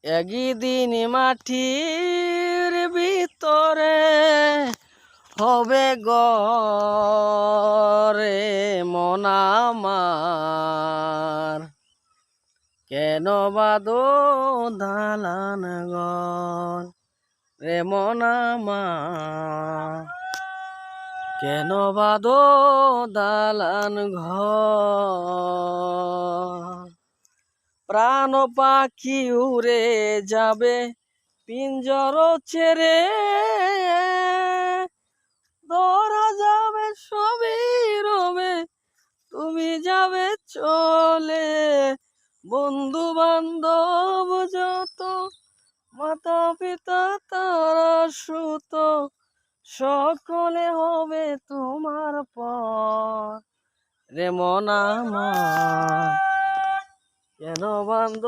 একদিন মাটির ভিতরে হবে গরে মন আমার, কেন বাদো দালান ঘর রে মন আমার, কেন বাদো দালান ঘর। প্রাণ পাখি উড়ে যাবে পিঞ্জর ছেড়ে, ধরা যাবে সবই রবে তুমি যাবে চলে। বন্ধু বান্ধব যত মাতা পিতা তারা সুত, সকলে হবে তোমার পর রে মন আমার, কেন বান্ধ